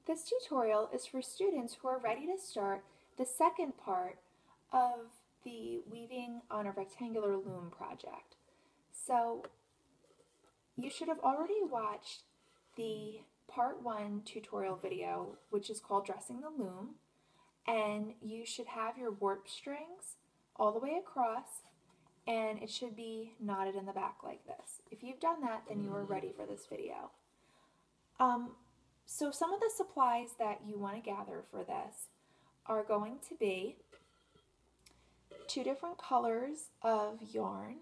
This tutorial is for students who are ready to start the second part of the Weaving on a Rectangular Loom project. So you should have already watched the part 1 tutorial video, which is called Dressing the Loom, and you should have your warp strings all the way across, and it should be knotted in the back like this. If you've done that, then you are ready for this video. So some of the supplies that you want to gather for this are going to be 2 different colors of yarn,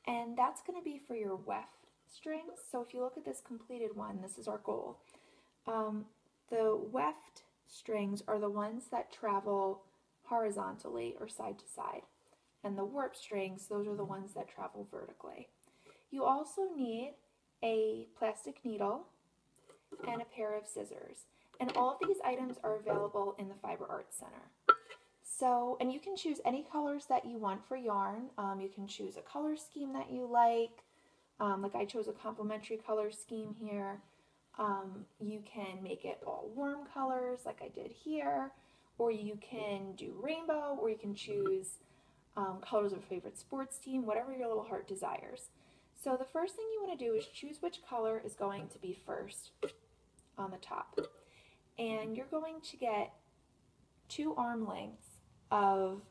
and that's going to be for your weft strings. So if you look at this completed one, this is our goal. The weft strings are the ones that travel horizontally or side to side, and the warp strings, those are the ones that travel vertically. You also need a plastic needle and a pair of scissors. And all of these items are available in the Fiber Arts Center. So, and you can choose any colors that you want for yarn. You can choose a color scheme that you like. Like I chose a complementary color scheme here. You can make it all warm colors like I did here. Or you can do rainbow, or you can choose colors of a favorite sports team, whatever your little heart desires. So the first thing you want to do is choose which color is going to be first on the top. And you're going to get 2 arm lengths of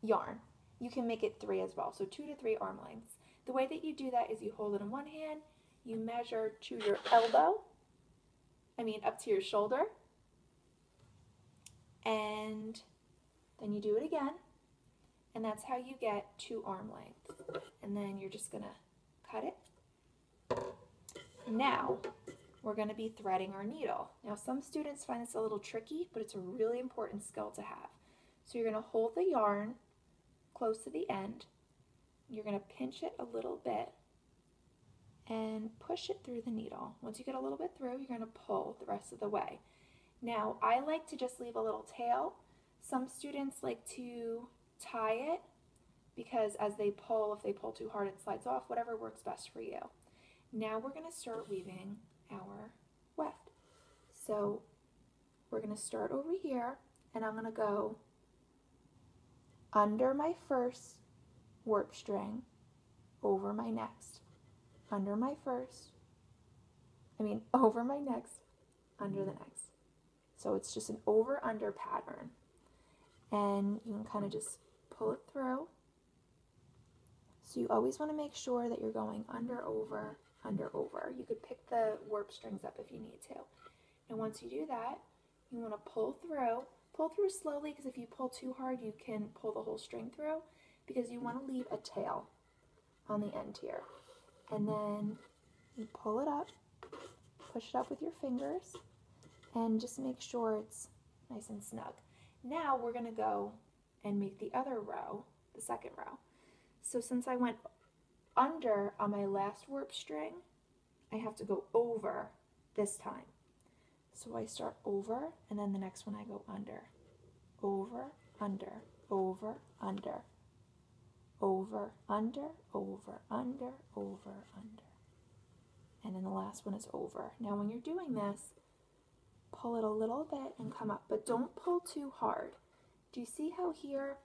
yarn. You can make it 3 as well, so 2 to 3 arm lengths. The way that you do that is you hold it in one hand, you measure to your elbow, up to your shoulder, and then you do it again. And that's how you get 2 arm lengths. And then you're just going to cut it. Now, we're going to be threading our needle. Now, some students find this a little tricky, but it's a really important skill to have. So you're going to hold the yarn close to the end. You're going to pinch it a little bit and push it through the needle. Once you get a little bit through, you're going to pull the rest of the way. Now, I like to just leave a little tail. Some students like to tie it because as they pull, if they pull too hard, it slides off, whatever works best for you. Now we're going to start weaving our weft. So we're going to start over here, and I'm going to go under my first warp string, over my next, under my first, over my next, under the next. So it's just an over-under pattern. And you can kind of just pull it through. So you always want to make sure that you're going under, over, under, over. You could pick the warp strings up if you need to. And once you do that, you want to pull through. Pull through slowly, because if you pull too hard, you can pull the whole string through, because you want to leave a tail on the end here. And then you pull it up, push it up with your fingers, and just make sure it's nice and snug. Now we're going to go and make the other row, the second row. So since I went under on my last warp string, I have to go over this time. So I start over, and then the next one I go under. Over, under, over, under. Over, under, over, under, over, under. And then the last one is over. Now when you're doing this, pull it a little bit and come up, but don't pull too hard. Do you see how here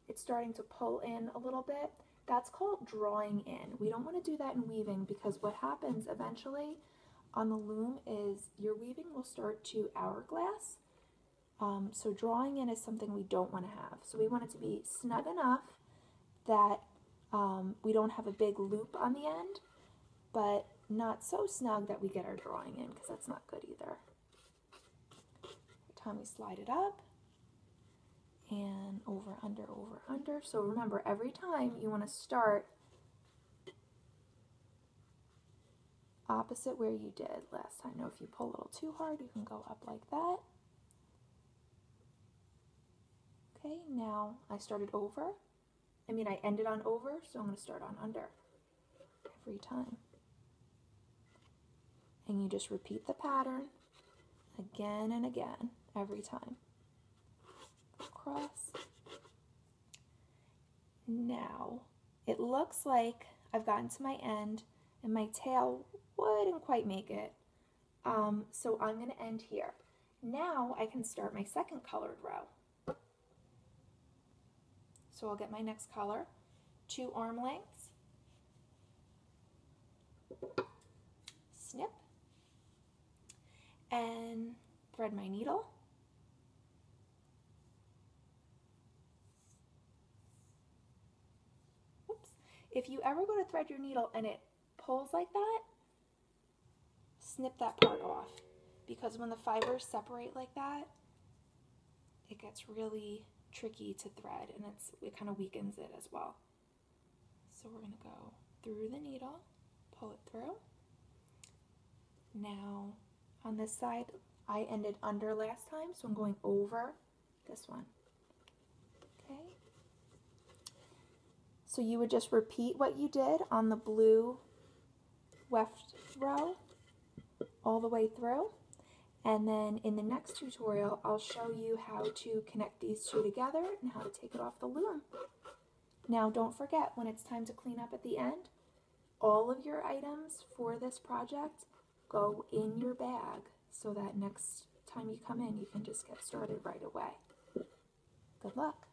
it's starting to pull in a little bit? That's called drawing in. We don't want to do that in weaving, because what happens eventually on the loom is your weaving will start to hourglass. So drawing in is something we don't want to have. So we want it to be snug enough that we don't have a big loop on the end, but not so snug that we get our drawing in, because that's not good either. Every time we slide it up, and over, under, over, under. So remember, every time you want to start opposite where you did last time. Now if you pull a little too hard, you can go up like that. Okay, now I started over. I ended on over, so I'm going to start on under every time. And you just repeat the pattern again and again every time. Across. Now, it looks like I've gotten to my end, and my tail wouldn't quite make it. So I'm going to end here. Now I can start my second colored row. So I'll get my next color, 2 arm lengths, snip, and thread my needle. Oops. If you ever go to thread your needle and it pulls like that, snip that part off, because when the fibers separate like that, it gets really tricky to thread, and it kind of weakens it as well. So we're going to go through the needle, pull it through. Now on this side, I ended under last time, so I'm going over this one. Okay. So you would just repeat what you did on the blue weft row all the way through. And then in the next tutorial, I'll show you how to connect these two together and how to take it off the loom. Now don't forget, when it's time to clean up at the end, all of your items for this project go in your bag so that next time you come in, you can just get started right away. Good luck.